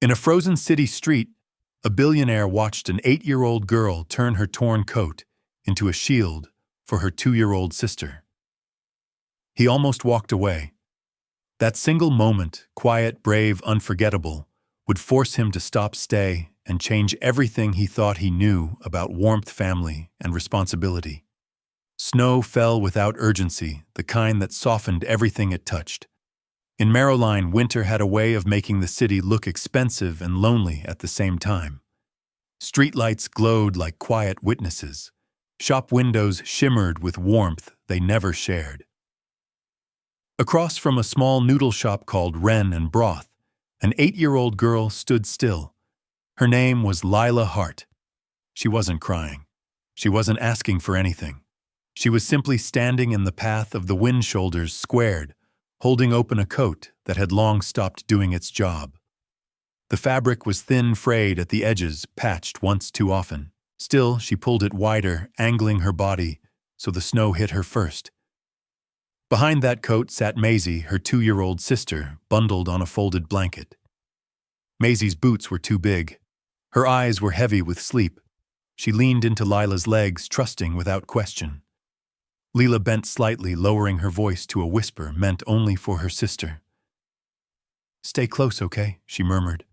In a frozen city street, a billionaire watched an 8-year-old girl turn her torn coat into a shield for her 2-year-old sister. He almost walked away. That single moment, quiet, brave, unforgettable, would force him to stay, and change everything he thought he knew about warmth, family, and responsibility. Snow fell without urgency, the kind that softened everything it touched. In Maryline, winter had a way of making the city look expensive and lonely at the same time. Streetlights glowed like quiet witnesses. Shop windows shimmered with warmth they never shared. Across from a small noodle shop called Wren and Broth, an 8-year-old girl stood still. Her name was Lila Hart. She wasn't crying. She wasn't asking for anything. She was simply standing in the path of the wind shoulders squared, holding open a coat that had long stopped doing its job. The fabric was thin, frayed at the edges, patched once too often. Still, she pulled it wider, angling her body so the snow hit her first. Behind that coat sat Maisie, her 2-year-old sister, bundled on a folded blanket. Maisie's boots were too big. Her eyes were heavy with sleep. She leaned into Lila's legs, trusting without question. Lila bent slightly, lowering her voice to a whisper meant only for her sister. "Stay close, okay?" she murmured.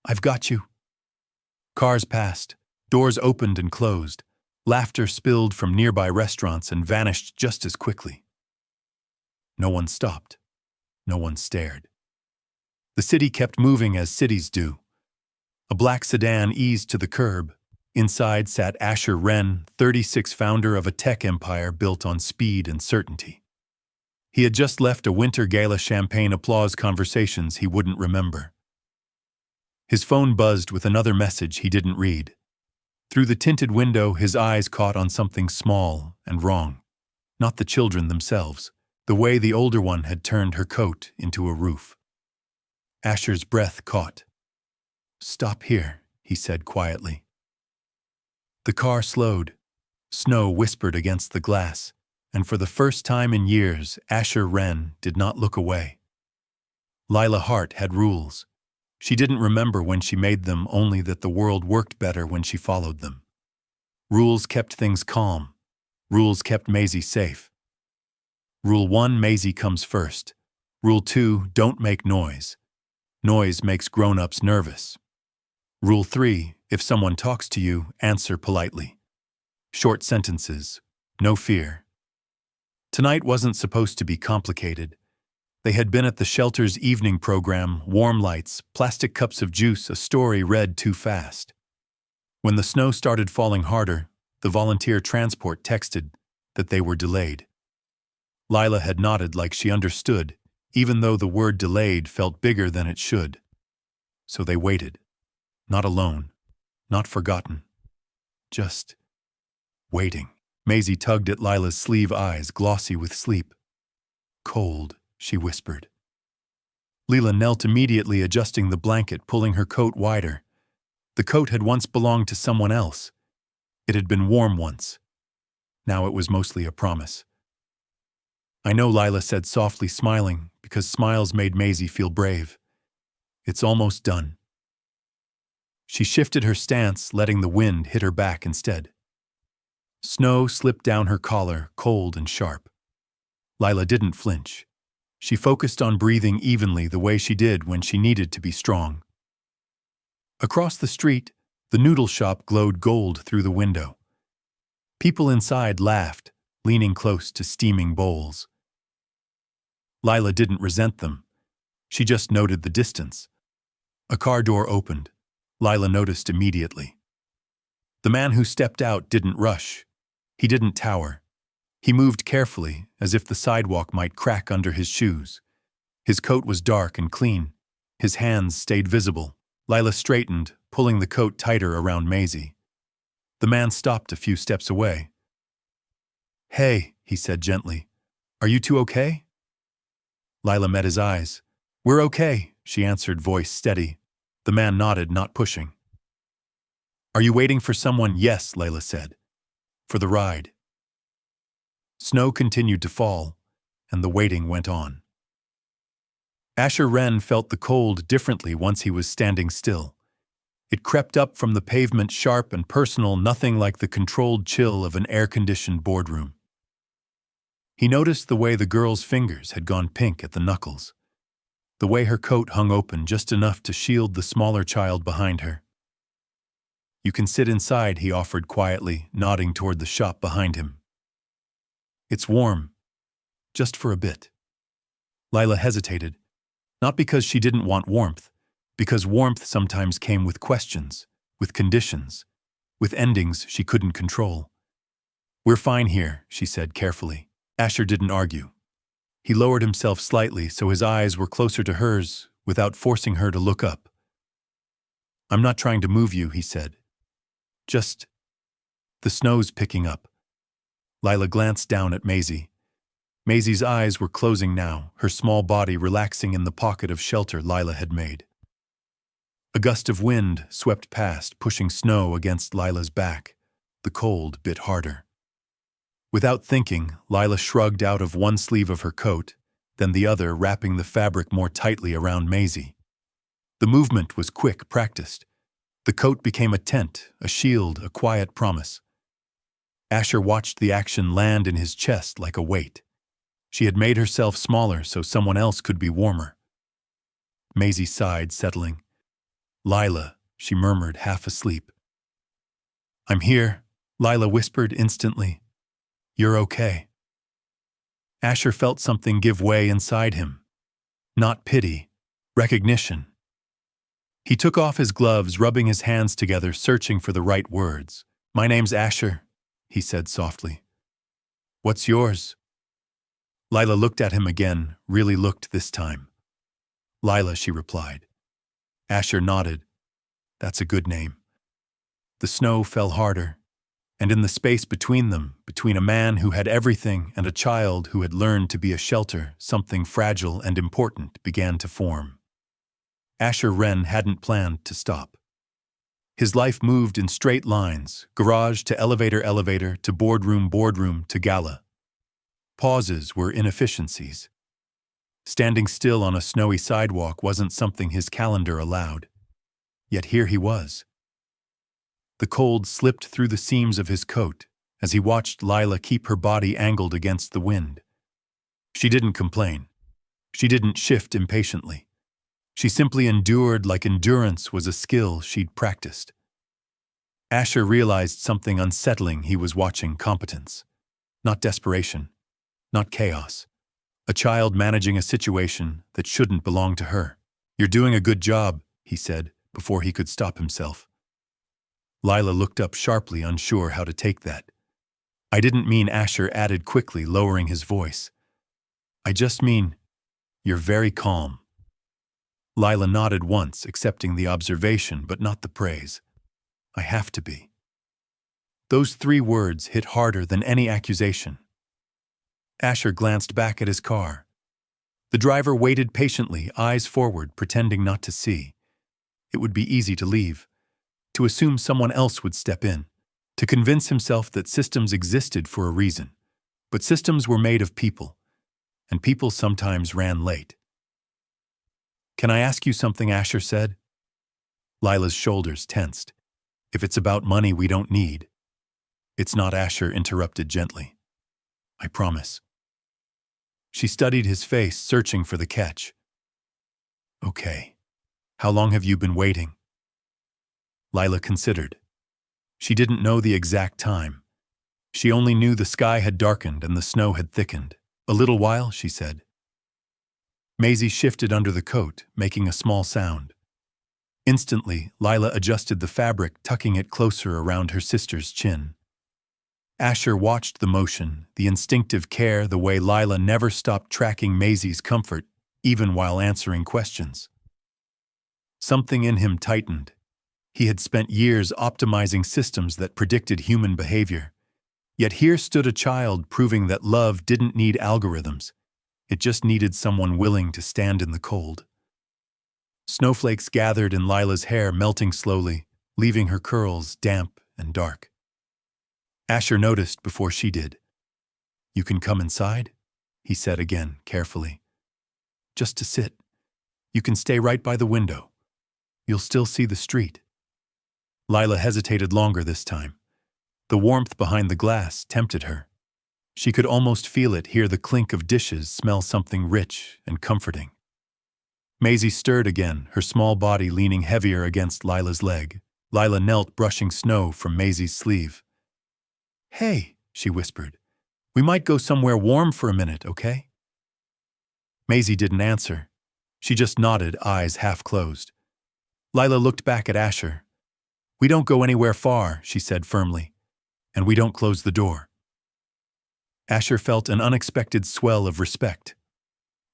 "I've got you." Cars passed. Doors opened and closed. Laughter spilled from nearby restaurants and vanished just as quickly. No one stopped. No one stared. The city kept moving as cities do. A black sedan eased to the curb. Inside sat Asher Wren, 36, founder of a tech empire built on speed and certainty. He had just left a winter gala champagne applause conversations he wouldn't remember. His phone buzzed with another message he didn't read. Through the tinted window, his eyes caught on something small and wrong. Not the children themselves, the way the older one had turned her coat into a roof. Asher's breath caught. "Stop here," he said quietly. The car slowed. Snow whispered against the glass, and for the first time in years, Asher Wren did not look away. Lila Hart had rules. She didn't remember when she made them, only that the world worked better when she followed them. Rules kept things calm. Rules kept Maisie safe. Rule 1, Maisie comes first. Rule 2, don't make noise. Noise makes grown-ups nervous. Rule 3, if someone talks to you, answer politely. Short sentences, no fear. Tonight wasn't supposed to be complicated. They had been at the shelter's evening program, warm lights, plastic cups of juice, a story read too fast. When the snow started falling harder, the volunteer transport texted that they were delayed. Lila had nodded like she understood, even though the word delayed felt bigger than it should. So they waited. Not alone. Not forgotten. Just waiting. Maisie tugged at Lila's sleeve, eyes glossy with sleep. "Cold," she whispered. Lila knelt immediately, adjusting the blanket, pulling her coat wider. The coat had once belonged to someone else. It had been warm once. Now it was mostly a promise. "I know," Lila said softly, smiling, because smiles made Maisie feel brave. "It's almost done." She shifted her stance, letting the wind hit her back instead. Snow slipped down her collar, cold and sharp. Lila didn't flinch. She focused on breathing evenly the way she did when she needed to be strong. Across the street, the noodle shop glowed gold through the window. People inside laughed, leaning close to steaming bowls. Lila didn't resent them. She just noted the distance. A car door opened. Lila noticed immediately. The man who stepped out didn't rush. He didn't tower. He moved carefully, as if the sidewalk might crack under his shoes. His coat was dark and clean. His hands stayed visible. Lila straightened, pulling the coat tighter around Maisie. The man stopped a few steps away. "Hey," he said gently. "Are you two okay?" Lila met his eyes. "We're okay," she answered, voice steady. The man nodded, not pushing. "Are you waiting for someone?" "Yes," Lila said. "For the ride." Snow continued to fall, and the waiting went on. Asher Wren felt the cold differently once he was standing still. It crept up from the pavement, sharp and personal, nothing like the controlled chill of an air-conditioned boardroom. He noticed the way the girl's fingers had gone pink at the knuckles, the way her coat hung open just enough to shield the smaller child behind her. "You can sit inside," he offered quietly, nodding toward the shop behind him. "It's warm. Just for a bit." Lila hesitated, not because she didn't want warmth, because warmth sometimes came with questions, with conditions, with endings she couldn't control. "We're fine here," she said carefully. Asher didn't argue. He lowered himself slightly so his eyes were closer to hers without forcing her to look up. "I'm not trying to move you," he said. "Just, the snow's picking up." Lila glanced down at Maisie. Maisie's eyes were closing now, her small body relaxing in the pocket of shelter Lila had made. A gust of wind swept past, pushing snow against Lila's back. The cold bit harder. Without thinking, Lila shrugged out of one sleeve of her coat, then the other, wrapping the fabric more tightly around Maisie. The movement was quick, practiced. The coat became a tent, a shield, a quiet promise. Asher watched the action land in his chest like a weight. She had made herself smaller so someone else could be warmer. Maisie sighed, settling. "Lila," she murmured, half asleep. "I'm here," Lila whispered instantly. "You're okay." Asher felt something give way inside him. Not pity, recognition. He took off his gloves, rubbing his hands together, searching for the right words. "My name's Asher," he said softly. "What's yours?" Lila looked at him again, really looked this time. "Lila," she replied. Asher nodded. "That's a good name." The snow fell harder, and in the space between them, between a man who had everything and a child who had learned to be a shelter, something fragile and important began to form. Asher Wren hadn't planned to stop. His life moved in straight lines, garage to elevator, elevator to boardroom, boardroom to gala. Pauses were inefficiencies. Standing still on a snowy sidewalk wasn't something his calendar allowed. Yet here he was. The cold slipped through the seams of his coat as he watched Lila keep her body angled against the wind. She didn't complain. She didn't shift impatiently. She simply endured like endurance was a skill she'd practiced. Asher realized something unsettling. He was watching competence. Not desperation. Not chaos. A child managing a situation that shouldn't belong to her. "You're doing a good job," he said, before he could stop himself. Lila looked up sharply, unsure how to take that. "I didn't mean," Asher added quickly, lowering his voice. "I just mean, you're very calm." Lila nodded once, accepting the observation but not the praise. "I have to be." Those 3 words hit harder than any accusation. Asher glanced back at his car. The driver waited patiently, eyes forward, pretending not to see. It would be easy to leave, to assume someone else would step in, to convince himself that systems existed for a reason. But systems were made of people, and people sometimes ran late. "Can I ask you something?" Asher said. Lila's shoulders tensed. "If it's about money we don't need." "It's not," Asher interrupted gently. "I promise." She studied his face, searching for the catch. "Okay. How long have you been waiting?" Lila considered. She didn't know the exact time. She only knew the sky had darkened and the snow had thickened. "A little while," she said. Maisie shifted under the coat, making a small sound. Instantly, Lila adjusted the fabric, tucking it closer around her sister's chin. Asher watched the motion, the instinctive care, the way Lila never stopped tracking Maisie's comfort, even while answering questions. Something in him tightened. He had spent years optimizing systems that predicted human behavior. Yet here stood a child proving that love didn't need algorithms. It just needed someone willing to stand in the cold. Snowflakes gathered in Lila's hair, melting slowly, leaving her curls damp and dark. Asher noticed before she did. "You can come inside," he said again, carefully. "Just to sit. You can stay right by the window. You'll still see the street." Lila hesitated longer this time. The warmth behind the glass tempted her. She could almost feel it, hear the clink of dishes, smell something rich and comforting. Maisie stirred again, her small body leaning heavier against Lila's leg. Lila knelt, brushing snow from Maisie's sleeve. "Hey," she whispered. "We might go somewhere warm for a minute, okay?" Maisie didn't answer. She just nodded, eyes half closed. Lila looked back at Asher. "We don't go anywhere far," she said firmly. "And we don't close the door." Asher felt an unexpected swell of respect.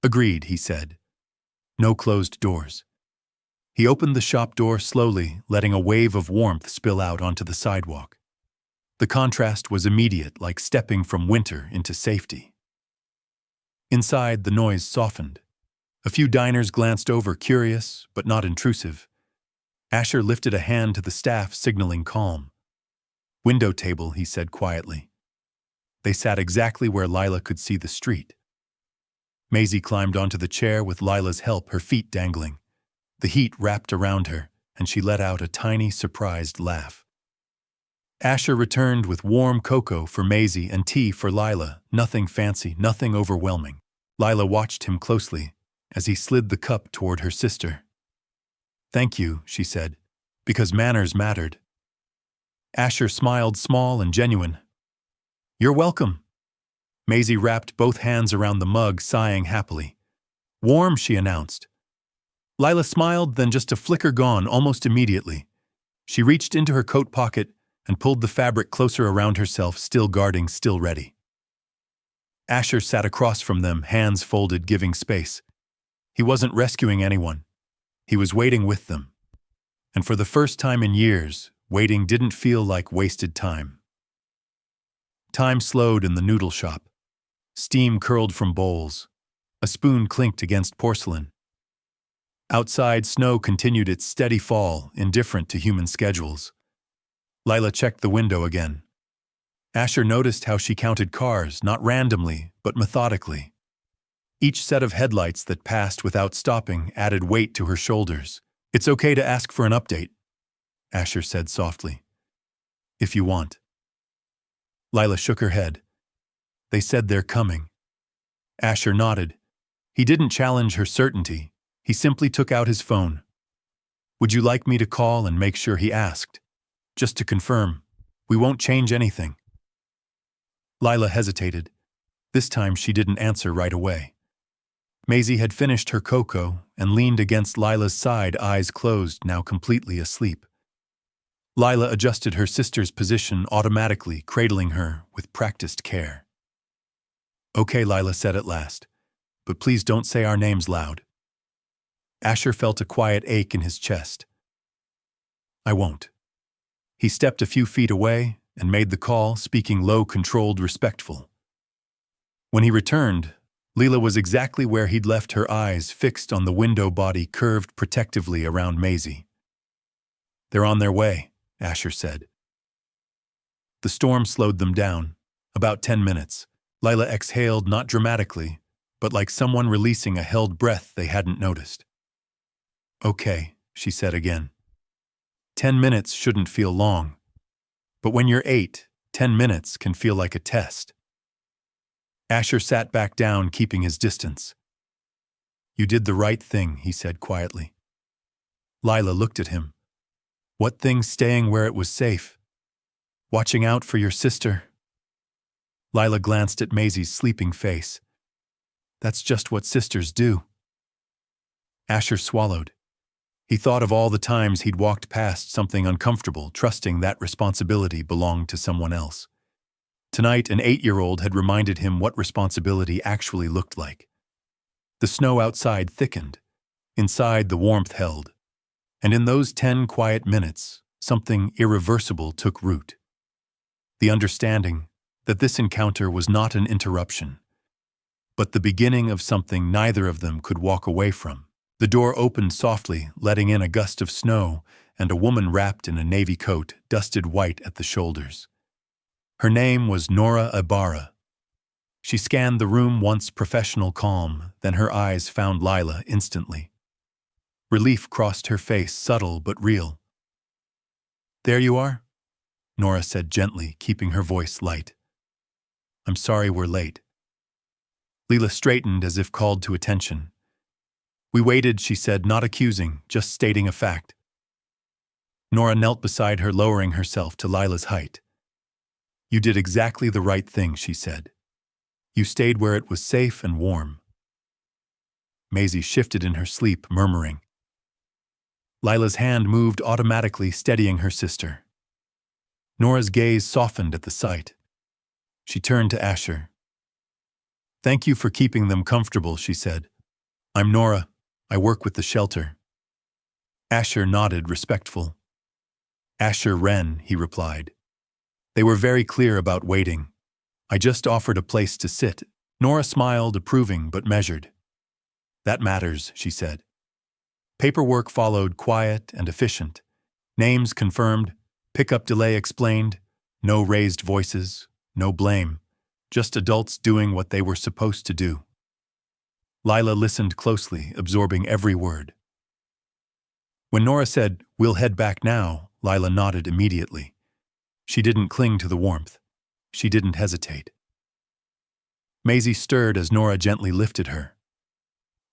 "Agreed," he said. "No closed doors." He opened the shop door slowly, letting a wave of warmth spill out onto the sidewalk. The contrast was immediate, like stepping from winter into safety. Inside, the noise softened. A few diners glanced over, curious, but not intrusive. Asher lifted a hand to the staff, signaling calm. "Window table," he said quietly. They sat exactly where Lila could see the street. Maisie climbed onto the chair with Lila's help, her feet dangling. The heat wrapped around her, and she let out a tiny, surprised laugh. Asher returned with warm cocoa for Maisie and tea for Lila, nothing fancy, nothing overwhelming. Lila watched him closely as he slid the cup toward her sister. "Thank you," she said, "because manners mattered." Asher smiled, small and genuine. "You're welcome." Maisie wrapped both hands around the mug, sighing happily. "Warm," she announced. Lila smiled, then just a flicker gone almost immediately. She reached into her coat pocket and pulled the fabric closer around herself, still guarding, still ready. Asher sat across from them, hands folded, giving space. He wasn't rescuing anyone. He was waiting with them. And for the first time in years, waiting didn't feel like wasted time. Time slowed in the noodle shop. Steam curled from bowls. A spoon clinked against porcelain. Outside, snow continued its steady fall, indifferent to human schedules. Lila checked the window again. Asher noticed how she counted cars, not randomly, but methodically. Each set of headlights that passed without stopping added weight to her shoulders. "It's okay to ask for an update," Asher said softly. "If you want." Lila shook her head. "They said they're coming." Asher nodded. He didn't challenge her certainty. He simply took out his phone. "Would you like me to call and make sure?" he asked. "Just to confirm. We won't change anything." Lila hesitated. This time she didn't answer right away. Maisie had finished her cocoa and leaned against Lila's side, eyes closed, now completely asleep. Lila adjusted her sister's position automatically, cradling her with practiced care. "Okay," Lila said at last, "but please don't say our names loud." Asher felt a quiet ache in his chest. "I won't." He stepped a few feet away and made the call, speaking low, controlled, respectful. When he returned, Lila was exactly where he'd left her, eyes fixed on the window, body curved protectively around Maisie. "They're on their way," Asher said. The storm slowed them down. About 10 minutes. Lila exhaled, not dramatically, but like someone releasing a held breath they hadn't noticed. "Okay," she said again. 10 minutes shouldn't feel long. But when you're 8, 10 minutes can feel like a test. Asher sat back down, keeping his distance. "You did the right thing," he said quietly. Lila looked at him. "What thing? Staying where it was safe? Watching out for your sister?" Lila glanced at Maisie's sleeping face. "That's just what sisters do." Asher swallowed. He thought of all the times he'd walked past something uncomfortable, trusting that responsibility belonged to someone else. Tonight, an 8-year-old had reminded him what responsibility actually looked like. The snow outside thickened. Inside, the warmth held. And in those 10 quiet minutes, something irreversible took root. The understanding that this encounter was not an interruption, but the beginning of something neither of them could walk away from. The door opened softly, letting in a gust of snow, and a woman wrapped in a navy coat, dusted white at the shoulders. Her name was Nora Ibarra. She scanned the room, once professional calm, then her eyes found Lila instantly. Relief crossed her face, subtle but real. "There you are," Nora said gently, keeping her voice light. "I'm sorry we're late." Leela straightened as if called to attention. "We waited," she said, not accusing, just stating a fact. Nora knelt beside her, lowering herself to Lila's height. "You did exactly the right thing," she said. "You stayed where it was safe and warm." Maisie shifted in her sleep, murmuring. Lila's hand moved automatically, steadying her sister. Nora's gaze softened at the sight. She turned to Asher. "Thank you for keeping them comfortable," she said. "I'm Nora. I work with the shelter." Asher nodded, respectful. "Asher Wren," he replied. "They were very clear about waiting. I just offered a place to sit." Nora smiled, approving but measured. "That matters," she said. Paperwork followed, quiet and efficient. Names confirmed, pickup delay explained, no raised voices, no blame, just adults doing what they were supposed to do. Lila listened closely, absorbing every word. When Nora said, "We'll head back now," Lila nodded immediately. She didn't cling to the warmth. She didn't hesitate. Maisie stirred as Nora gently lifted her.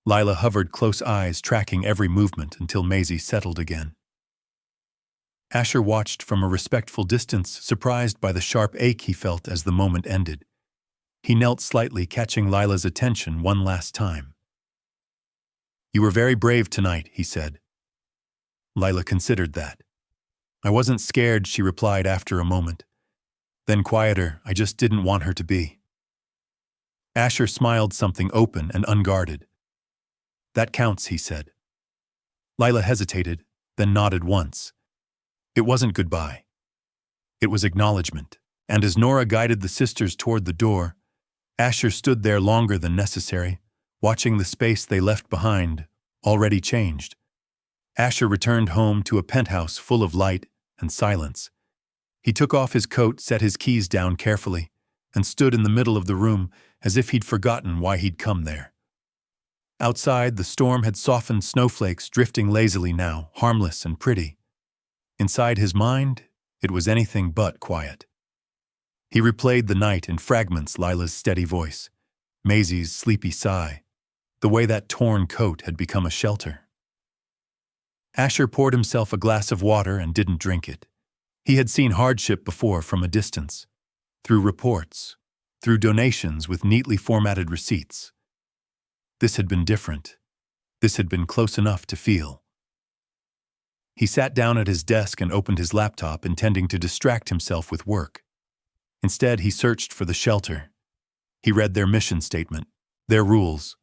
Lila hovered, close eyes tracking every movement until Maisie settled again. Asher watched from a respectful distance, surprised by the sharp ache he felt as the moment ended. He knelt slightly, catching Lila's attention one last time. "You were very brave tonight," he said. Lila considered that. "I wasn't scared," she replied after a moment. Then quieter, "I just didn't want her to be." Asher smiled, something open and unguarded. "That counts," he said. Lila hesitated, then nodded once. It wasn't goodbye. It was acknowledgement, and as Nora guided the sisters toward the door, Asher stood there longer than necessary, watching the space they left behind, already changed. Asher returned home to a penthouse full of light and silence. He took off his coat, set his keys down carefully, and stood in the middle of the room as if he'd forgotten why he'd come there. Outside, the storm had softened, snowflakes drifting lazily now, harmless and pretty. Inside his mind, it was anything but quiet. He replayed the night in fragments, Lila's steady voice, Maisie's sleepy sigh, the way that torn coat had become a shelter. Asher poured himself a glass of water and didn't drink it. He had seen hardship before from a distance, through reports, through donations with neatly formatted receipts. This had been different. This had been close enough to feel. He sat down at his desk and opened his laptop, intending to distract himself with work. Instead, he searched for the shelter. He read their mission statement, their rules,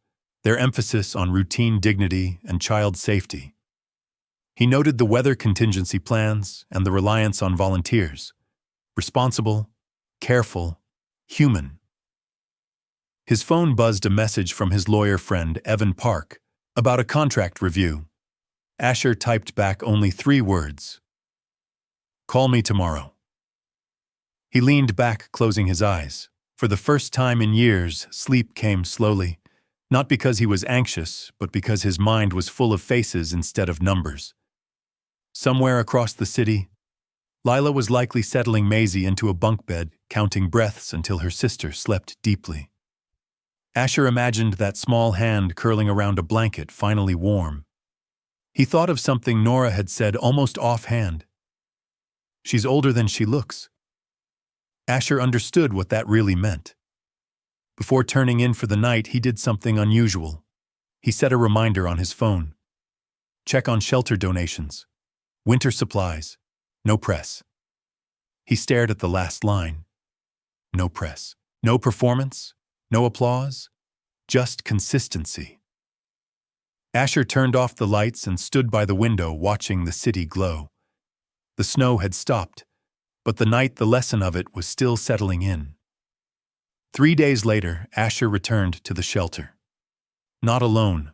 their emphasis on routine dignity and child safety. He noted the weather contingency plans and the reliance on volunteers. Responsible, careful, human. His phone buzzed a message from his lawyer friend, Evan Park, about a contract review. Asher typed back only 3 words. "Call me tomorrow." He leaned back, closing his eyes. For the first time in years, sleep came slowly, not because he was anxious, but because his mind was full of faces instead of numbers. Somewhere across the city, Lila was likely settling Maisie into a bunk bed, counting breaths until her sister slept deeply. Asher imagined that small hand curling around a blanket, finally warm. He thought of something Nora had said almost offhand. "She's older than she looks." Asher understood what that really meant. Before turning in for the night, he did something unusual. He set a reminder on his phone. Check on shelter donations. Winter supplies. No press. He stared at the last line. No press. No performance. No applause. Just consistency. Asher turned off the lights and stood by the window, watching the city glow. The snow had stopped, but the lesson of it was still settling in. 3 days later, Asher returned to the shelter. Not alone,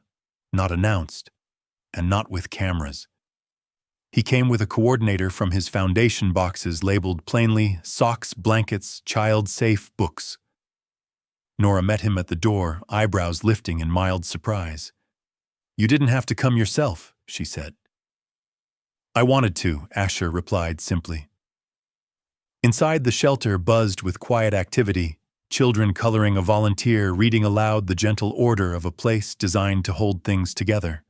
not announced, and not with cameras. He came with a coordinator from his foundation boxes labeled plainly socks, blankets, child-safe books. Nora met him at the door, eyebrows lifting in mild surprise. "You didn't have to come yourself," she said. I wanted to, Asher replied simply. Inside the shelter buzzed with quiet activity, children coloring a volunteer reading aloud the gentle order of a place designed to hold things together.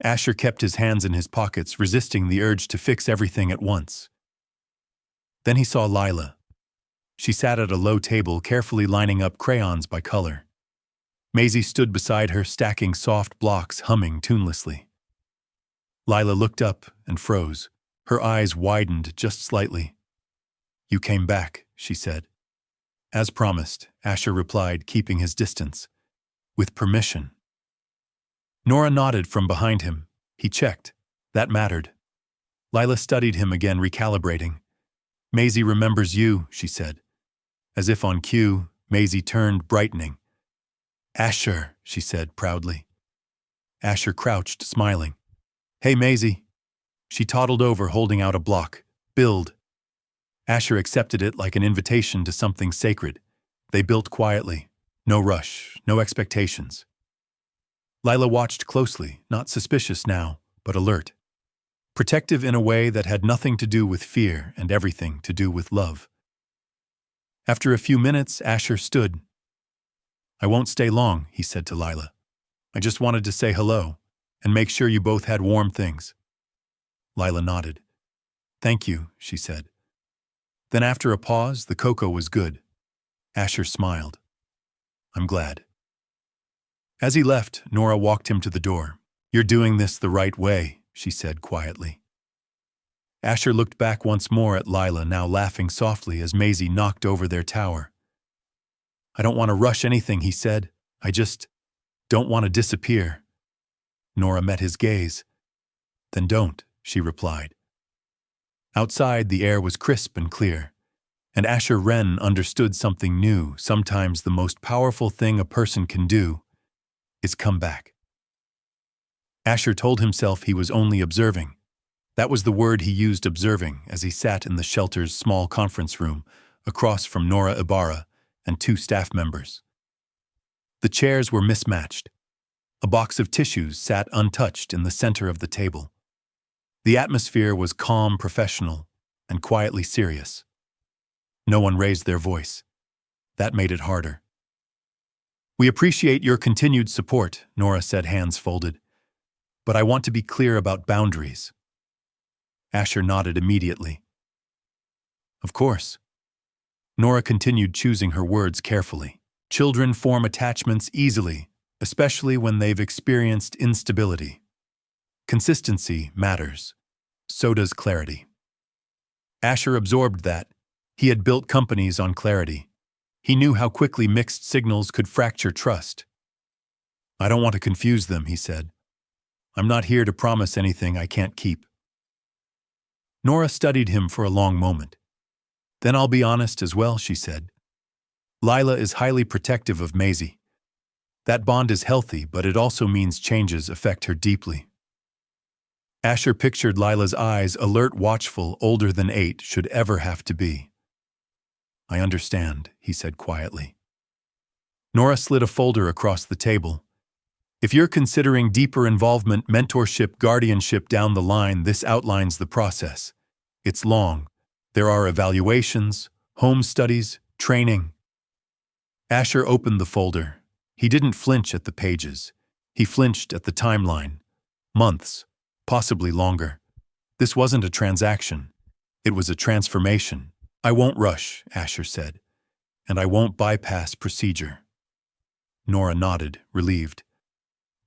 Asher kept his hands in his pockets, resisting the urge to fix everything at once. Then he saw Lila. She sat at a low table, carefully lining up crayons by color. Maisie stood beside her, stacking soft blocks, humming tunelessly. Lila looked up and froze. Her eyes widened just slightly. You came back, she said. As promised, Asher replied, keeping his distance. With permission. Nora nodded from behind him. He checked. That mattered. Lila studied him again, recalibrating. Maisie remembers you, she said. As if on cue, Maisie turned, brightening. Asher, she said proudly. Asher crouched, smiling. Hey, Maisie. She toddled over, holding out a block. Build. Asher accepted it like an invitation to something sacred. They built quietly. No rush, no expectations. Lila watched closely, not suspicious now, but alert. Protective in a way that had nothing to do with fear and everything to do with love. After a few minutes, Asher stood. I won't stay long, he said to Lila. I just wanted to say hello and make sure you both had warm things. Lila nodded. Thank you, she said. Then after a pause, the cocoa was good. Asher smiled. I'm glad. As he left, Nora walked him to the door. You're doing this the right way, she said quietly. Asher looked back once more at Lila, now laughing softly as Maisie knocked over their tower. I don't want to rush anything, he said. I just don't want to disappear. Nora met his gaze. Then don't, she replied. Outside, the air was crisp and clear, and Asher Wren understood something new. Sometimes the most powerful thing a person can do is come back. Asher told himself he was only observing. That was the word he used, observing, as he sat in the shelter's small conference room, across from Nora Ibarra and 2 staff members. The chairs were mismatched. A box of tissues sat untouched in the center of the table. The atmosphere was calm, professional, and quietly serious. No one raised their voice. That made it harder. We appreciate your continued support, Nora said, hands folded. But I want to be clear about boundaries. Asher nodded immediately. Of course. Nora continued, choosing her words carefully. Children form attachments easily, especially when they've experienced instability. Consistency matters. So does clarity. Asher absorbed that. He had built companies on clarity. He knew how quickly mixed signals could fracture trust. I don't want to confuse them, he said. I'm not here to promise anything I can't keep. Nora studied him for a long moment. Then I'll be honest as well, she said. Lila is highly protective of Maisie. That bond is healthy, but it also means changes affect her deeply. Asher pictured Lila's eyes, alert, watchful, older than 8 should ever have to be. I understand, he said quietly. Nora slid a folder across the table. If you're considering deeper involvement, mentorship, guardianship down the line, this outlines the process. It's long. There are evaluations, home studies, training. Asher opened the folder. He didn't flinch at the pages. He flinched at the timeline. Months, possibly longer. This wasn't a transaction. It was a transformation. I won't rush, Asher said, and I won't bypass procedure. Nora nodded, relieved.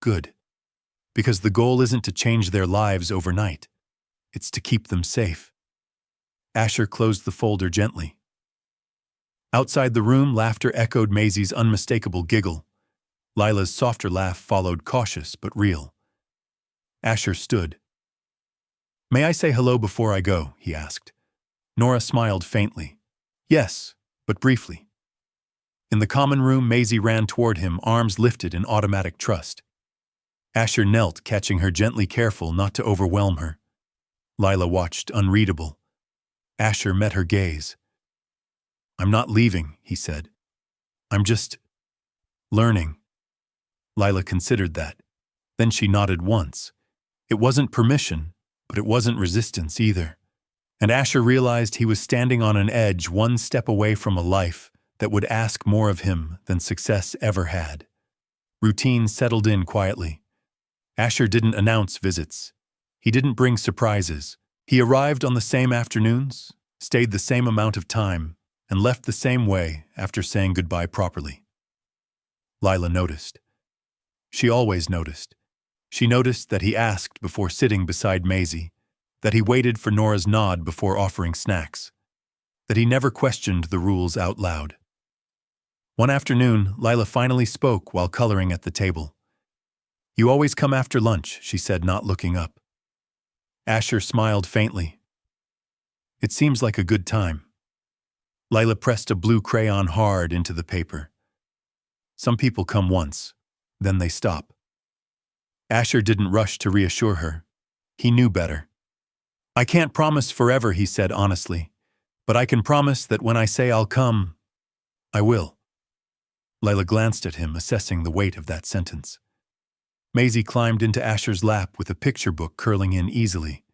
Good. Because the goal isn't to change their lives overnight. It's to keep them safe. Asher closed the folder gently. Outside the room, laughter echoed Maisie's unmistakable giggle. Lila's softer laugh followed, cautious but real. Asher stood. May I say hello before I go? He asked. Nora smiled faintly. Yes, but briefly. In the common room, Maisie ran toward him, arms lifted in automatic trust. Asher knelt, catching her gently, careful not to overwhelm her. Lila watched, unreadable. Asher met her gaze. I'm not leaving, he said. I'm just learning. Lila considered that. Then she nodded once. It wasn't permission, but it wasn't resistance either. And Asher realized he was standing on an edge, one step away from a life that would ask more of him than success ever had. Routine settled in quietly. Asher didn't announce visits. He didn't bring surprises. He arrived on the same afternoons, stayed the same amount of time, and left the same way after saying goodbye properly. Lila noticed. She always noticed. She noticed that he asked before sitting beside Maisie, that he waited for Nora's nod before offering snacks, that he never questioned the rules out loud. One afternoon, Lila finally spoke while coloring at the table. "You always come after lunch," she said, not looking up. Asher smiled faintly. "It seems like a good time." Lila pressed a blue crayon hard into the paper. "Some people come once, then they stop." Asher didn't rush to reassure her. He knew better. "I can't promise forever," he said honestly, "but I can promise that when I say I'll come, I will." Lila glanced at him, assessing the weight of that sentence. Maisie climbed into Asher's lap with a picture book curling in easily.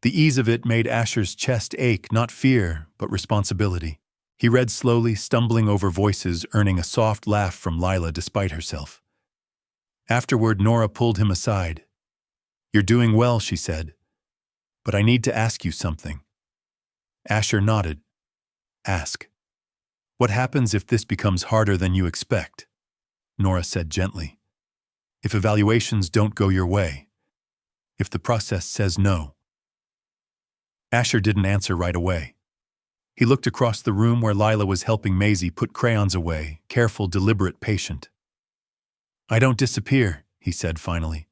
The ease of it made Asher's chest ache, not fear, but responsibility. He read slowly, stumbling over voices, earning a soft laugh from Lila despite herself. Afterward, Nora pulled him aside. "You're doing well," she said, "but I need to ask you something." Asher nodded. "Ask." "What happens if this becomes harder than you expect?" Nora said gently. "If evaluations don't go your way? If the process says no?" Asher didn't answer right away. He looked across the room where Lila was helping Maisie put crayons away, careful, deliberate, patient. "I don't disappear," he said finally,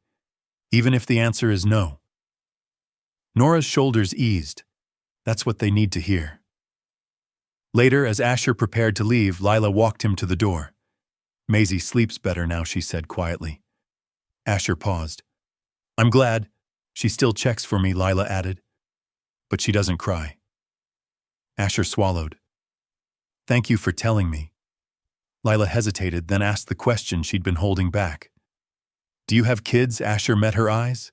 "even if the answer is no." Nora's shoulders eased. That's what they need to hear. Later, as Asher prepared to leave, Lila walked him to the door. "Maisie sleeps better now," she said quietly. Asher paused. "I'm glad. She still checks for me," Lila added. "But she doesn't cry." Asher swallowed. "Thank you for telling me." Lila hesitated, then asked the question she'd been holding back. "Do you have kids?" Asher met her eyes.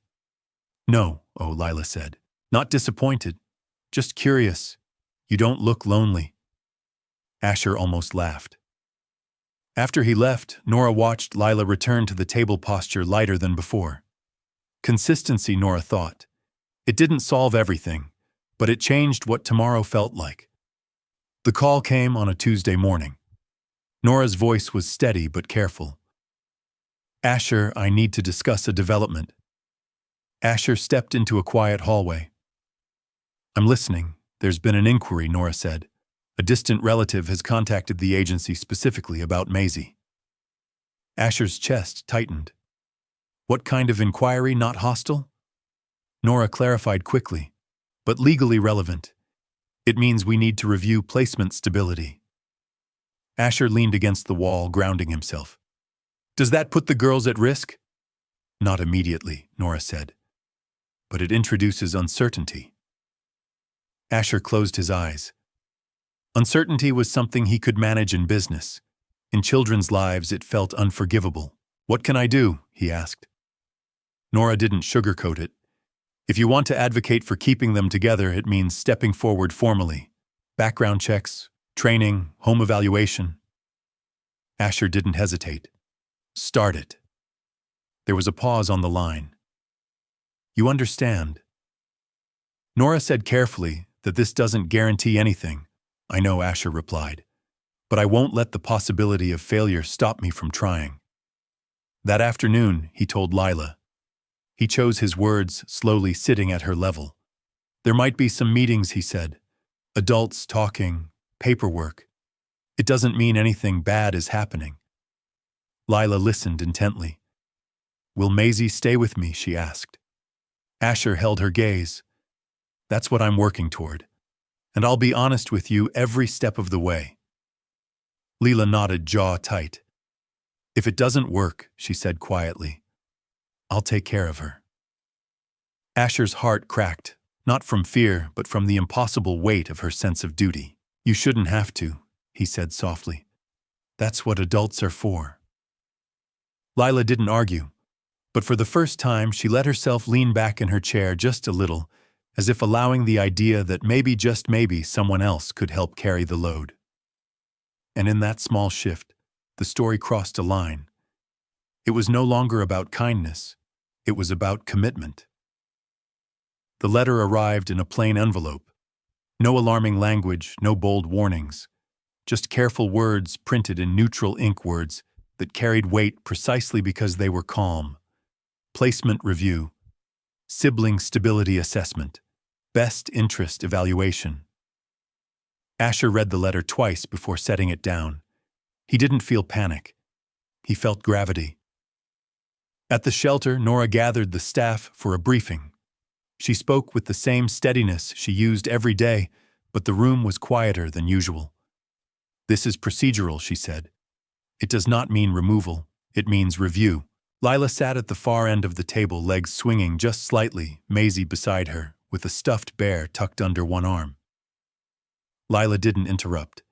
"No," Lila said. "Not disappointed. Just curious. You don't look lonely." Asher almost laughed. After he left, Nora watched Lila return to the table posture, lighter than before. Consistency, Nora thought. It didn't solve everything, but it changed what tomorrow felt like. The call came on a Tuesday morning. Nora's voice was steady but careful. "Asher, I need to discuss a development." Asher stepped into a quiet hallway. "I'm listening. There's been an inquiry," Nora said. "A distant relative has contacted the agency specifically about Maisie." Asher's chest tightened. "What kind of inquiry? Not hostile?" Nora clarified quickly. "But legally relevant. It means we need to review placement stability." Asher leaned against the wall, grounding himself. "Does that put the girls at risk?" "Not immediately," Nora said. "But it introduces uncertainty." Asher closed his eyes. Uncertainty was something he could manage in business. In children's lives, it felt unforgivable. "What can I do?" he asked. Nora didn't sugarcoat it. "If you want to advocate for keeping them together, it means stepping forward formally. Background checks, training, home evaluation." Asher didn't hesitate. "Start it." There was a pause on the line. "You understand." Nora said carefully that this doesn't guarantee anything. "I know," Asher replied, "but I won't let the possibility of failure stop me from trying." That afternoon, he told Lila. He chose his words, slowly, sitting at her level. "There might be some meetings," he said. "Adults talking, paperwork. It doesn't mean anything bad is happening." Lila listened intently. "Will Maisie stay with me?" she asked. Asher held her gaze. "That's what I'm working toward. And I'll be honest with you every step of the way." Lila nodded, jaw tight. "If it doesn't work," she said quietly, "I'll take care of her." Asher's heart cracked, not from fear, but from the impossible weight of her sense of duty. "You shouldn't have to," he said softly. "That's what adults are for." Lila didn't argue. But for the first time, she let herself lean back in her chair just a little, as if allowing the idea that maybe, just maybe, someone else could help carry the load. And in that small shift, the story crossed a line. It was no longer about kindness. It was about commitment. The letter arrived in a plain envelope. No alarming language, no bold warnings. Just careful words printed in neutral ink words that carried weight precisely because they were calm. Placement review. Sibling stability assessment. Best interest evaluation. Asher read the letter twice before setting it down. He didn't feel panic. He felt gravity. At the shelter, Nora gathered the staff for a briefing. She spoke with the same steadiness she used every day, but the room was quieter than usual. "This is procedural," she said. "It does not mean removal. It means review." Lila sat at the far end of the table, legs swinging just slightly, Maisie beside her, with a stuffed bear tucked under one arm. Lila didn't interrupt.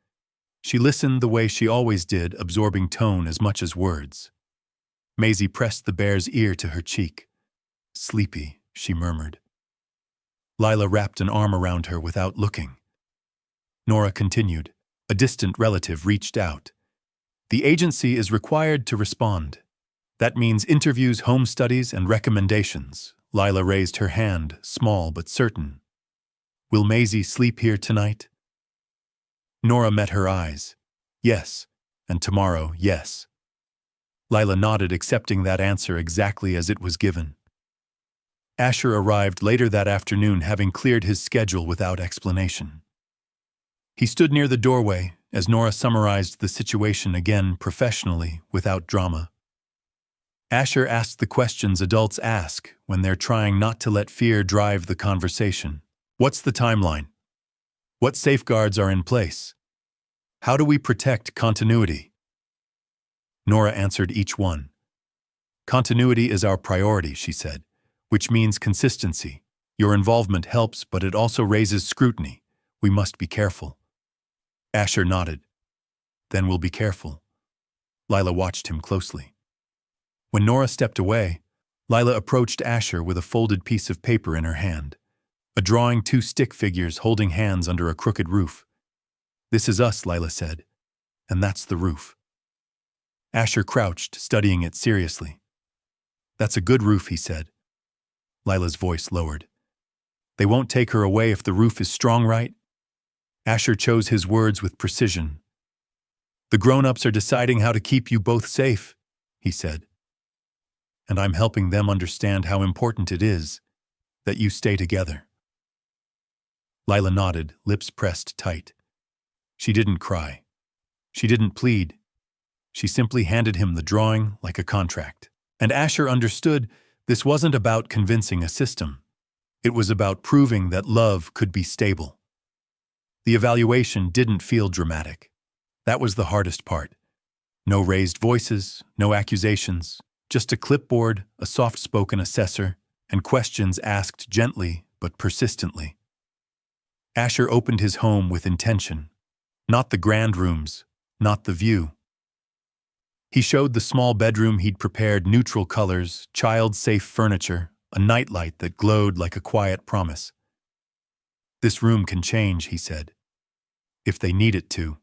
She listened the way she always did, absorbing tone as much as words. Maisie pressed the bear's ear to her cheek. "Sleepy," she murmured. Lila wrapped an arm around her without looking. Nora continued. A distant relative reached out. "The agency is required to respond. That means interviews, home studies, and recommendations." Lila raised her hand, small but certain. "Will Maisie sleep here tonight?" Nora met her eyes. "Yes, and tomorrow, yes." Lila nodded, accepting that answer exactly as it was given. Asher arrived later that afternoon, having cleared his schedule without explanation. He stood near the doorway as Nora summarized the situation again professionally, without drama. Asher asked the questions adults ask when they're trying not to let fear drive the conversation. What's the timeline? What safeguards are in place? How do we protect continuity? Nora answered each one. Continuity is our priority, she said, which means consistency. Your involvement helps, but it also raises scrutiny. We must be careful. Asher nodded. Then we'll be careful. Lila watched him closely. When Nora stepped away, Lila approached Asher with a folded piece of paper in her hand. A drawing, 2 stick figures holding hands under a crooked roof. "This is us," Lila said. "And that's the roof." Asher crouched, studying it seriously. "That's a good roof," he said. Lila's voice lowered. "They won't take her away if the roof is strong, right?" Asher chose his words with precision. "The grown-ups are deciding how to keep you both safe," he said. "And I'm helping them understand how important it is that you stay together." Lila nodded, lips pressed tight. She didn't cry. She didn't plead. She simply handed him the drawing like a contract. And Asher understood this wasn't about convincing a system. It was about proving that love could be stable. The evaluation didn't feel dramatic. That was the hardest part. No raised voices, no accusations, just a clipboard, a soft-spoken assessor, and questions asked gently but persistently. Asher opened his home with intention. Not the grand rooms, not the view. He showed the small bedroom he'd prepared, neutral colors, child-safe furniture, a nightlight that glowed like a quiet promise. "This room can change," he said, "if they need it to."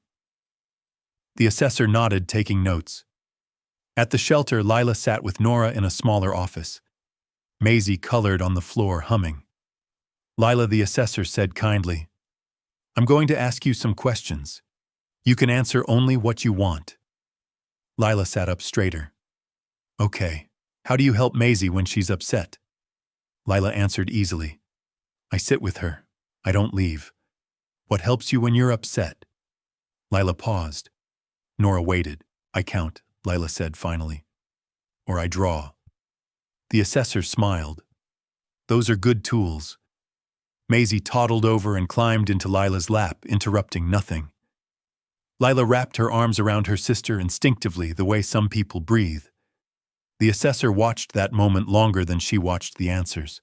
The assessor nodded, taking notes. At the shelter, Lila sat with Nora in a smaller office. Maisie colored on the floor, humming. "Lila," the assessor said kindly, "I'm going to ask you some questions. You can answer only what you want." Lila sat up straighter. "Okay. How do you help Maisie when she's upset?" Lila answered easily. "I sit with her. I don't leave." "What helps you when you're upset?" Lila paused. Nora waited. "I count," Lila said finally. "Or I draw." The assessor smiled. "Those are good tools." Maisie toddled over and climbed into Lila's lap, interrupting nothing. Lila wrapped her arms around her sister instinctively, the way some people breathe. The assessor watched that moment longer than she watched the answers.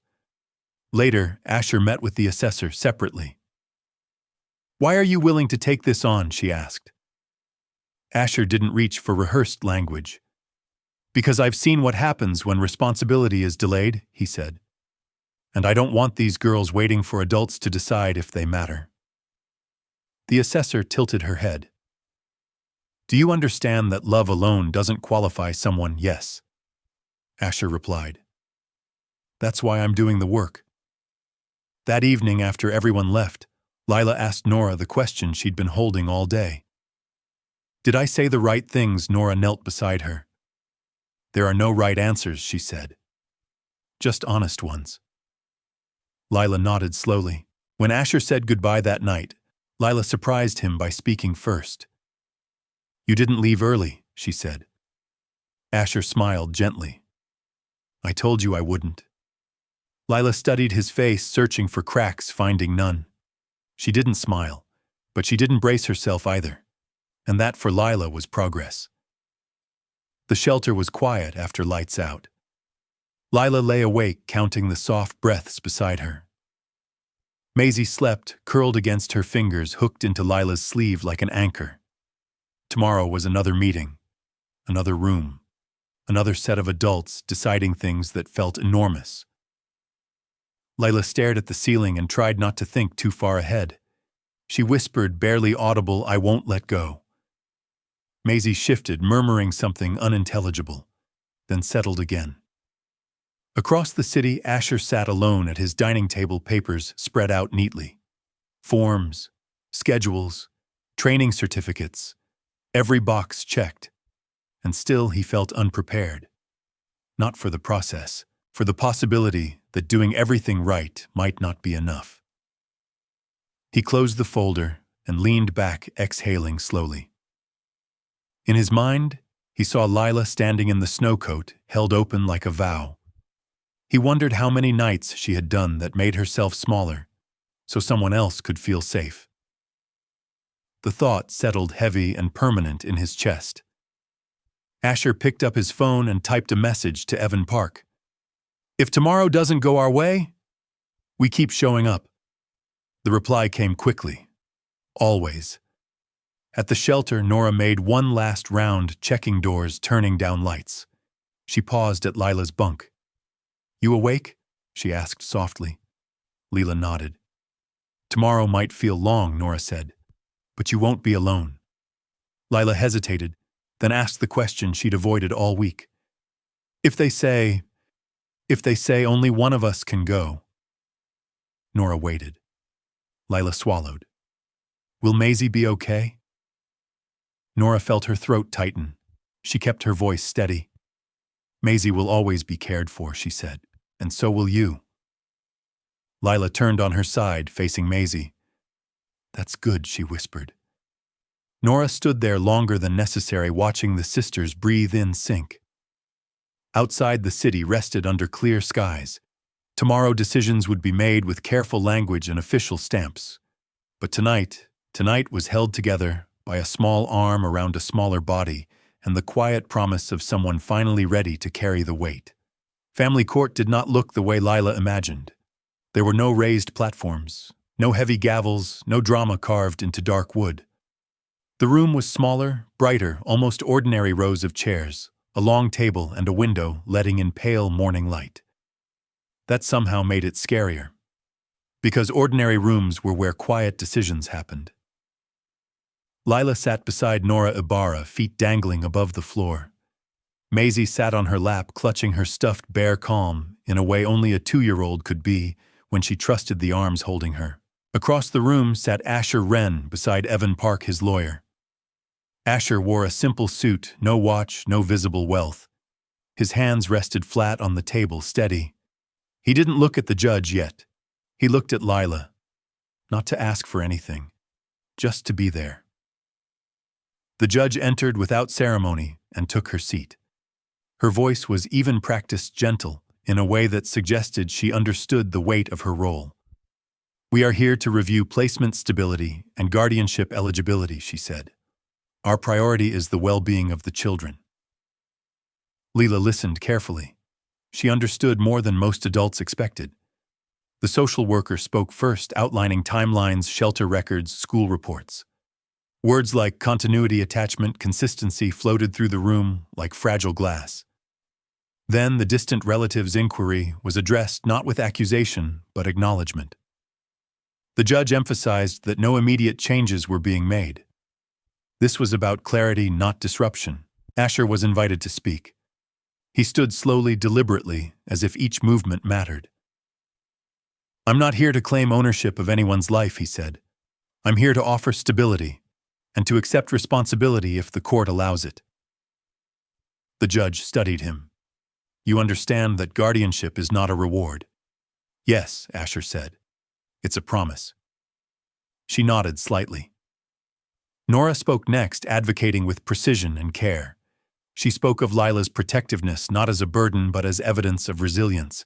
Later, Asher met with the assessor separately. "Why are you willing to take this on?" she asked. Asher didn't reach for rehearsed language. Because I've seen what happens when responsibility is delayed, he said. And I don't want these girls waiting for adults to decide if they matter. The assessor tilted her head. Do you understand that love alone doesn't qualify someone? Yes. Asher replied. That's why I'm doing the work. That evening, after everyone left, Lila asked Nora the question she'd been holding all day. Did I say the right things? Nora knelt beside her. There are no right answers, she said. Just honest ones. Lila nodded slowly. When Asher said goodbye that night, Lila surprised him by speaking first. You didn't leave early, she said. Asher smiled gently. I told you I wouldn't. Lila studied his face, searching for cracks, finding none. She didn't smile, but she didn't brace herself either. And that for Lila was progress. The shelter was quiet after lights out. Lila lay awake, counting the soft breaths beside her. Maisie slept, curled against her fingers, hooked into Lila's sleeve like an anchor. Tomorrow was another meeting, another room, another set of adults deciding things that felt enormous. Lila stared at the ceiling and tried not to think too far ahead. She whispered, barely audible, I won't let go. Maisie shifted, murmuring something unintelligible, then settled again. Across the city, Asher sat alone at his dining table, papers spread out neatly. Forms, schedules, training certificates, every box checked. And still he felt unprepared. Not for the process, for the possibility that doing everything right might not be enough. He closed the folder and leaned back, exhaling slowly. In his mind, he saw Lila standing in the snowcoat, held open like a vow. He wondered how many nights she had done that made herself smaller, so someone else could feel safe. The thought settled heavy and permanent in his chest. Asher picked up his phone and typed a message to Evan Park. If tomorrow doesn't go our way, we keep showing up. The reply came quickly. Always. At the shelter, Nora made one last round, checking doors, turning down lights. She paused at Lila's bunk. You awake? She asked softly. Lila nodded. Tomorrow might feel long, Nora said, but you won't be alone. Lila hesitated, then asked the question she'd avoided all week. If they say only one of us can go. Nora waited. Lila swallowed. Will Maisie be okay? Nora felt her throat tighten. She kept her voice steady. Maisie will always be cared for, she said, and so will you. Lila turned on her side, facing Maisie. That's good, she whispered. Nora stood there longer than necessary, watching the sisters breathe in sync. Outside, the city rested under clear skies. Tomorrow decisions would be made with careful language and official stamps. But tonight was held together by a small arm around a smaller body and the quiet promise of someone finally ready to carry the weight. Family court did not look the way Lila imagined. There were no raised platforms, no heavy gavels, no drama carved into dark wood. The room was smaller, brighter, almost ordinary rows of chairs, a long table and a window letting in pale morning light. That somehow made it scarier, because ordinary rooms were where quiet decisions happened. Lila sat beside Nora Ibarra, feet dangling above the floor. Maisie sat on her lap, clutching her stuffed bear, calm in a way only a 2-year-old could be when she trusted the arms holding her. Across the room sat Asher Wren beside Evan Park, his lawyer. Asher wore a simple suit, no watch, no visible wealth. His hands rested flat on the table, steady. He didn't look at the judge yet. He looked at Lila, not to ask for anything, just to be there. The judge entered without ceremony and took her seat. Her voice was even practiced gentle, in a way that suggested she understood the weight of her role. We are here to review placement stability and guardianship eligibility, she said. Our priority is the well-being of the children. Lila listened carefully. She understood more than most adults expected. The social worker spoke first, outlining timelines, shelter records, school reports. Words like continuity, attachment, consistency floated through the room like fragile glass. Then the distant relative's inquiry was addressed not with accusation, but acknowledgement. The judge emphasized that no immediate changes were being made. This was about clarity, not disruption. Asher was invited to speak. He stood slowly, deliberately, as if each movement mattered. "I'm not here to claim ownership of anyone's life," he said. "I'm here to offer stability, and to accept responsibility if the court allows it." The judge studied him. "You understand that guardianship is not a reward?" "Yes," Asher said. "It's a promise." She nodded slightly. Nora spoke next, advocating with precision and care. She spoke of Lila's protectiveness not as a burden but as evidence of resilience.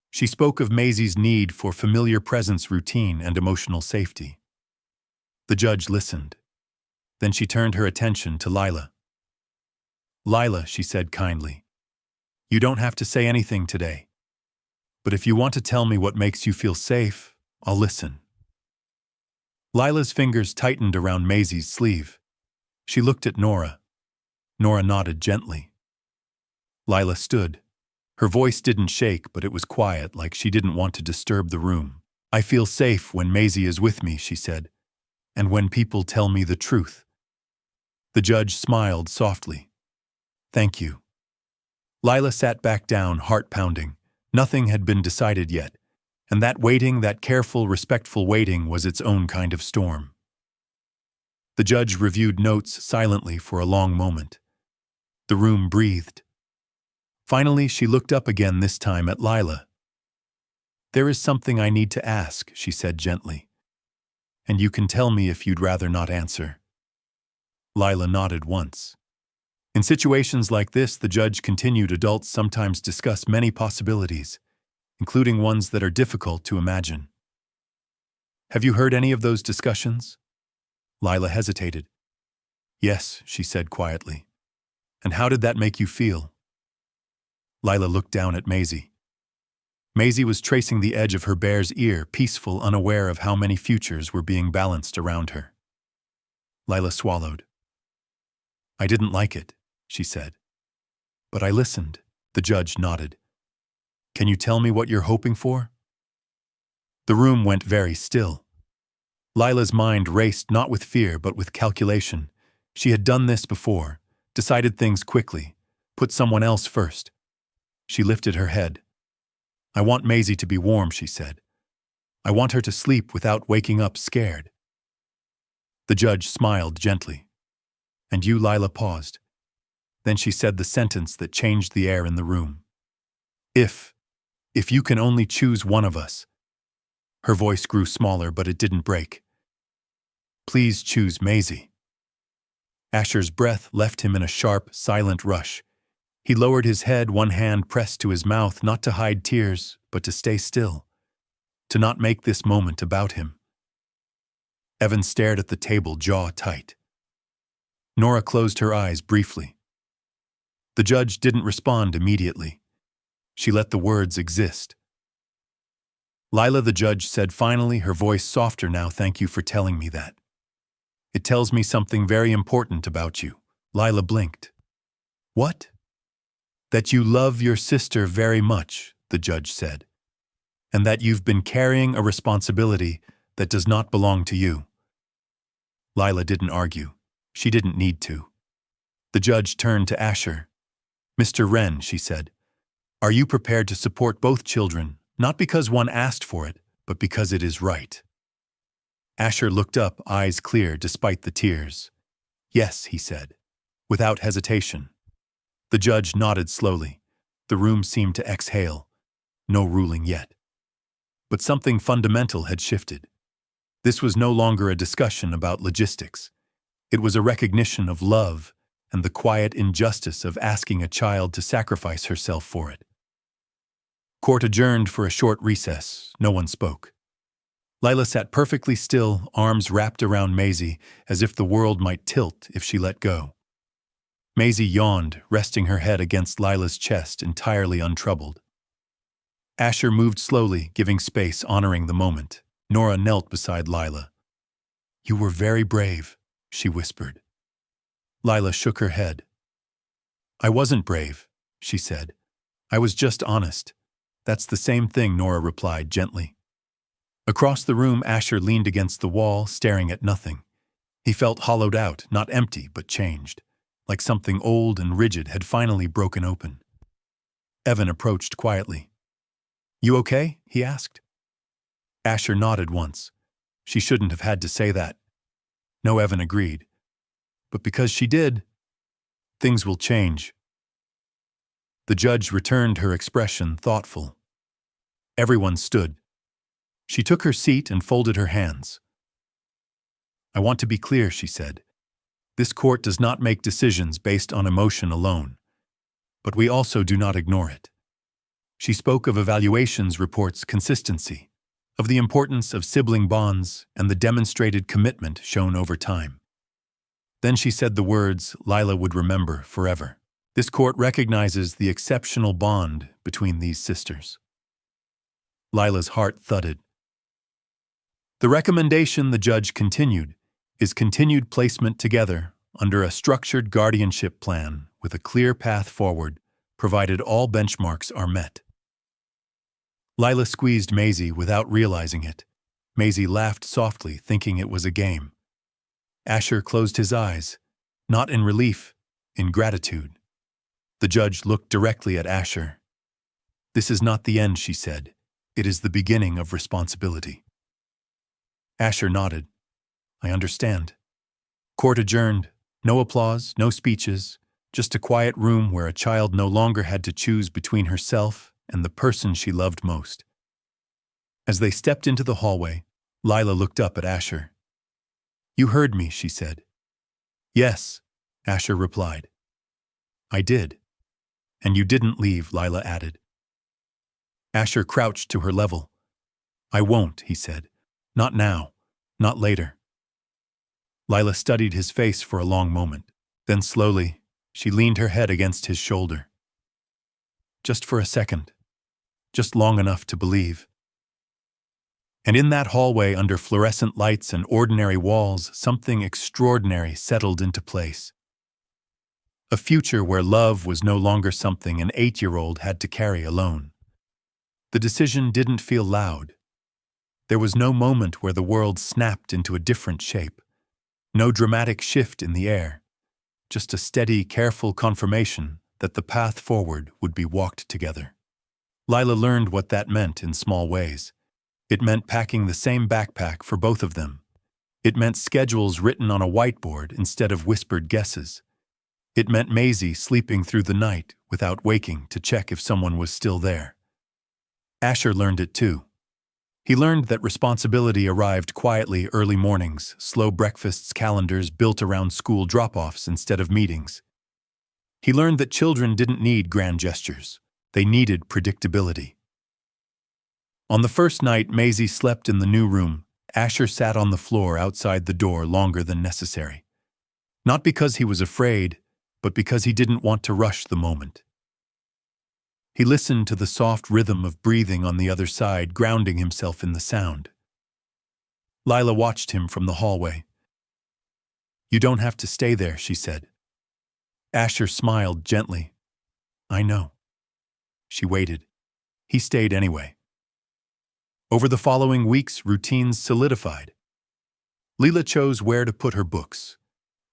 She spoke of Maisie's need for familiar presence, routine, and emotional safety. The judge listened. Then she turned her attention to Lila. "Lila," she said kindly, "you don't have to say anything today. But if you want to tell me what makes you feel safe, I'll listen." Lila's fingers tightened around Maisie's sleeve. She looked at Nora. Nora nodded gently. Lila stood. Her voice didn't shake, but it was quiet, like she didn't want to disturb the room. "I feel safe when Maisie is with me," she said, "and when people tell me the truth." The judge smiled softly. "Thank you." Lila sat back down, heart pounding. Nothing had been decided yet, and that waiting, that careful, respectful waiting, was its own kind of storm. The judge reviewed notes silently for a long moment. The room breathed. Finally, she looked up again, this time at Lila. "There is something I need to ask," she said gently. "And you can tell me if you'd rather not answer." Lila nodded once. In situations like this, the judge continued, adults sometimes discuss many possibilities, including ones that are difficult to imagine. "Have you heard any of those discussions?" Lila hesitated. "Yes," she said quietly. "And how did that make you feel?" Lila looked down at Maisie. Maisie was tracing the edge of her bear's ear, peaceful, unaware of how many futures were being balanced around her. Lila swallowed. "I didn't like it," she said. "But I listened." The judge nodded. "Can you tell me what you're hoping for?" The room went very still. Lila's mind raced not with fear but with calculation. She had done this before, decided things quickly, put someone else first. She lifted her head. "I want Maisie to be warm," she said. "I want her to sleep without waking up scared." The judge smiled gently. "And you?" Lila paused. Then she said the sentence that changed the air in the room. If you can only choose one of us." Her voice grew smaller, but it didn't break. "Please choose Maisie." Asher's breath left him in a sharp, silent rush. He lowered his head, one hand pressed to his mouth, not to hide tears, but to stay still, to not make this moment about him. Evan stared at the table, jaw tight. Nora closed her eyes briefly. The judge didn't respond immediately. She let the words exist. "Lila," the judge said finally, her voice softer now, "thank you for telling me that. It tells me something very important about you." Lila blinked. "What?" "That you love your sister very much," the judge said, "and that you've been carrying a responsibility that does not belong to you." Lila didn't argue. She didn't need to. The judge turned to Asher. "Mr. Wren," she said, "are you prepared to support both children, not because one asked for it, but because it is right?" Asher looked up, eyes clear despite the tears. "Yes," he said, without hesitation. The judge nodded slowly. The room seemed to exhale. No ruling yet. But something fundamental had shifted. This was no longer a discussion about logistics. It was a recognition of love and the quiet injustice of asking a child to sacrifice herself for it. Court adjourned for a short recess. No one spoke. Lila sat perfectly still, arms wrapped around Maisie, as if the world might tilt if she let go. Maisie yawned, resting her head against Lila's chest, entirely untroubled. Asher moved slowly, giving space, honoring the moment. Nora knelt beside Lila. "You were very brave," she whispered. Lila shook her head. "I wasn't brave," she said. I was just honest. That's the same thing, Nora replied gently. Across the room, Asher leaned against the wall, staring at nothing. He felt hollowed out, not empty, but changed, like something old and rigid had finally broken open. Evan approached quietly. You okay? He asked. Asher nodded once. She shouldn't have had to say that. No, Evan agreed. But because she did, things will change. The judge returned her expression thoughtful. Everyone stood. She took her seat and folded her hands. I want to be clear, she said. This court does not make decisions based on emotion alone, but we also do not ignore it. She spoke of evaluations reports' consistency, of the importance of sibling bonds and the demonstrated commitment shown over time. Then she said the words Lila would remember forever. This court recognizes the exceptional bond between these sisters. Lila's heart thudded. The recommendation, the judge continued, is continued placement together under a structured guardianship plan with a clear path forward, provided all benchmarks are met. Lila squeezed Maisie without realizing it. Maisie laughed softly, thinking it was a game. Asher closed his eyes, not in relief, in gratitude. The judge looked directly at Asher. This is not the end, she said. It is the beginning of responsibility. Asher nodded. I understand. Court adjourned. No applause, no speeches, just a quiet room where a child no longer had to choose between herself and the person she loved most. As they stepped into the hallway, Lila looked up at Asher. You heard me, she said. Yes, Asher replied. I did. And you didn't leave, Lila added. Asher crouched to her level. I won't, he said. Not now. Not later. Lila studied his face for a long moment. Then slowly, she leaned her head against his shoulder. Just for a second. Just long enough to believe. And in that hallway, under fluorescent lights and ordinary walls, something extraordinary settled into place. A future where love was no longer something an 8-year-old had to carry alone. The decision didn't feel loud. There was no moment where the world snapped into a different shape. No dramatic shift in the air. Just a steady, careful confirmation that the path forward would be walked together. Lila learned what that meant in small ways. It meant packing the same backpack for both of them. It meant schedules written on a whiteboard instead of whispered guesses. It meant Maisie sleeping through the night without waking to check if someone was still there. Asher learned it too. He learned that responsibility arrived quietly early mornings, slow breakfasts, calendars built around school drop-offs instead of meetings. He learned that children didn't need grand gestures. They needed predictability. On the first night Maisie slept in the new room, Asher sat on the floor outside the door longer than necessary. Not because he was afraid, but because he didn't want to rush the moment. He listened to the soft rhythm of breathing on the other side, grounding himself in the sound. Lila watched him from the hallway. You don't have to stay there, she said. Asher smiled gently. I know. She waited. He stayed anyway. Over the following weeks, routines solidified. Lila chose where to put her books.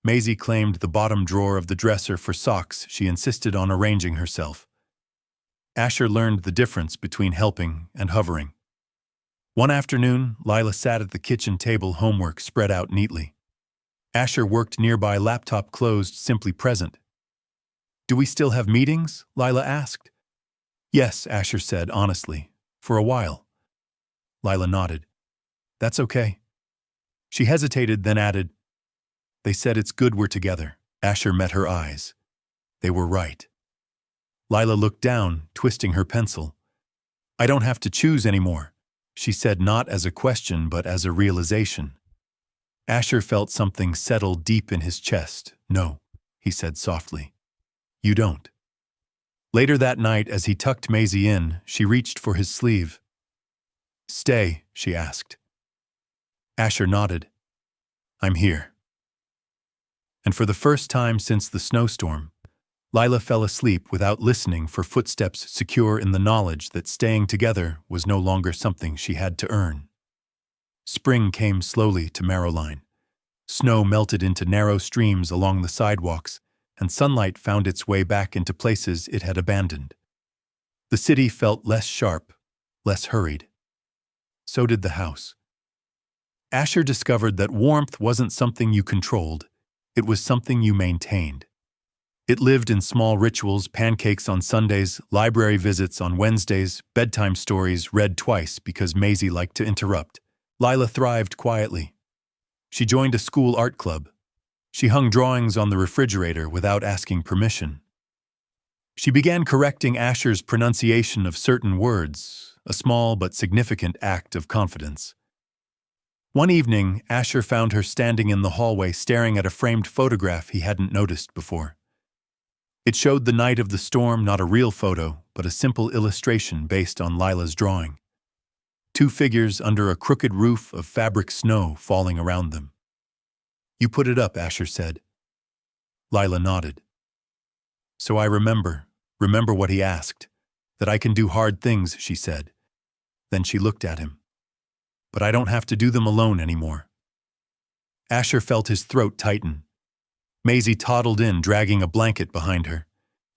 Maisie claimed the bottom drawer of the dresser for socks she insisted on arranging herself. Asher learned the difference between helping and hovering. One afternoon, Lila sat at the kitchen table, homework spread out neatly. Asher worked nearby, laptop closed, simply present. Do we still have meetings? Lila asked. Yes, Asher said honestly, for a while. Lila nodded. That's okay. She hesitated, then added, They said it's good we're together. Asher met her eyes. They were right. Lila looked down, twisting her pencil. I don't have to choose anymore, she said, not as a question but as a realization. Asher felt something settle deep in his chest. No, he said softly. You don't. Later that night, as he tucked Maisie in, she reached for his sleeve. Stay, she asked. Asher nodded. I'm here. And for the first time since the snowstorm, Lila fell asleep without listening for footsteps, secure in the knowledge that staying together was no longer something she had to earn. Spring came slowly to Marrowline. Snow melted into narrow streams along the sidewalks, and sunlight found its way back into places it had abandoned. The city felt less sharp, less hurried. So did the house. Asher discovered that warmth wasn't something you controlled, it was something you maintained. It lived in small rituals, pancakes on Sundays, library visits on Wednesdays, bedtime stories read twice because Maisie liked to interrupt. Lila thrived quietly. She joined a school art club. She hung drawings on the refrigerator without asking permission. She began correcting Asher's pronunciation of certain words, a small but significant act of confidence. One evening, Asher found her standing in the hallway staring at a framed photograph he hadn't noticed before. It showed the night of the storm, not a real photo, but a simple illustration based on Lila's drawing. Two figures under a crooked roof of fabric snow falling around them. "You put it up," Asher said. Lila nodded. "So I remember what he asked. That I can do hard things," she said. Then she looked at him. "But I don't have to do them alone anymore." Asher felt his throat tighten. Maisie toddled in, dragging a blanket behind her.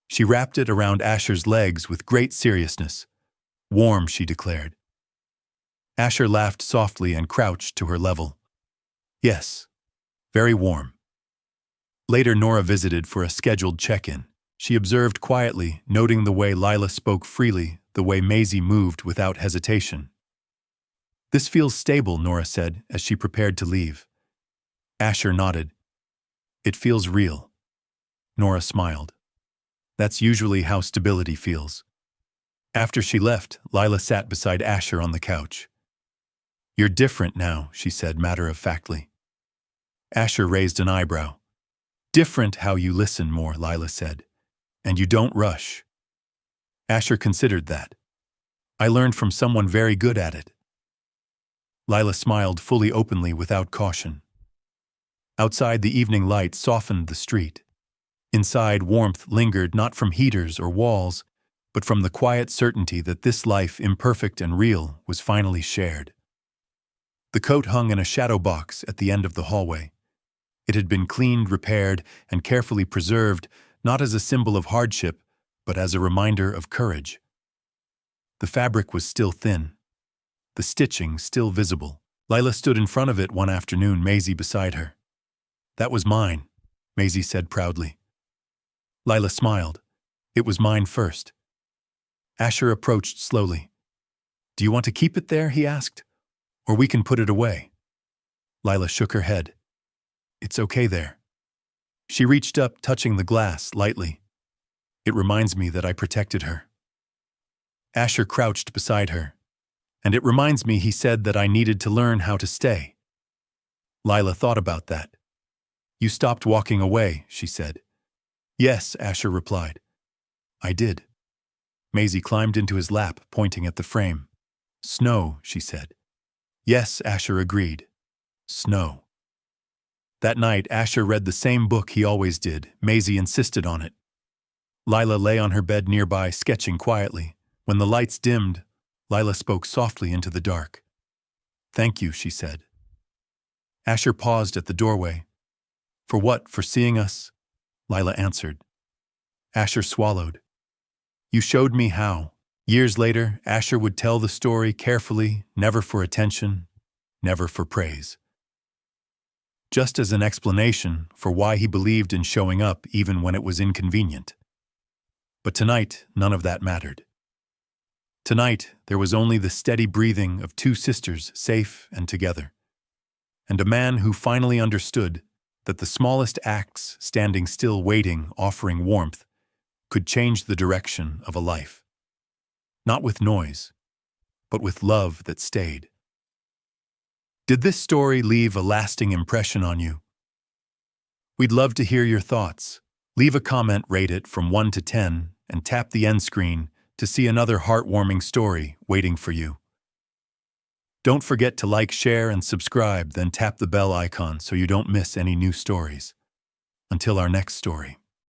She wrapped it around Asher's legs with great seriousness. "Warm," she declared. Asher laughed softly and crouched to her level. "Yes, very warm." Later, Nora visited for a scheduled check-in. She observed quietly, noting the way Lila spoke freely, the way Maisie moved without hesitation. "This feels stable," Nora said as she prepared to leave. Asher nodded. "It feels real." Nora smiled. "That's usually how stability feels." After she left, Lila sat beside Asher on the couch. "You're different now," she said matter-of-factly. Asher raised an eyebrow. "Different how you listen more," Lila said. "And you don't rush." Asher considered that. "I learned from someone very good at it." Lila smiled fully openly without caution. Outside, the evening light softened the street. Inside, warmth lingered not from heaters or walls, but from the quiet certainty that this life, imperfect and real, was finally shared. The coat hung in a shadow box at the end of the hallway. It had been cleaned, repaired, and carefully preserved, not as a symbol of hardship, but as a reminder of courage. The fabric was still thin, the stitching still visible. Lila stood in front of it one afternoon, Maisie beside her. "That was mine," Maisie said proudly. Lila smiled. "It was mine first." Asher approached slowly. "Do you want to keep it there?" he asked. "Or we can put it away." Lila shook her head. "It's okay there." She reached up, touching the glass lightly. "It reminds me that I protected her." Asher crouched beside her. "And it reminds me," he said, "that I needed to learn how to stay." Lila thought about that. "You stopped walking away," she said. "Yes," Asher replied. "I did." Maisie climbed into his lap, pointing at the frame. "Snow," she said. "Yes," Asher agreed. "Snow." That night, Asher read the same book he always did. Maisie insisted on it. Lila lay on her bed nearby, sketching quietly. When the lights dimmed, Lila spoke softly into the dark. "Thank you," she said. Asher paused at the doorway. "For what? For seeing us?" Lila answered. Asher swallowed. "You showed me how." Years later, Asher would tell the story carefully, never for attention, never for praise. Just as an explanation for why he believed in showing up even when it was inconvenient. But tonight, none of that mattered. Tonight, there was only the steady breathing of two sisters, safe and together. And a man who finally understood that the smallest acts, standing still, waiting, offering warmth, could change the direction of a life. Not with noise, but with love that stayed. Did this story leave a lasting impression on you? We'd love to hear your thoughts. Leave a comment, rate it from 1 to 10, and tap the end screen to see another heartwarming story waiting for you. Don't forget to like, share, and subscribe, then tap the bell icon so you don't miss any new stories. Until our next story.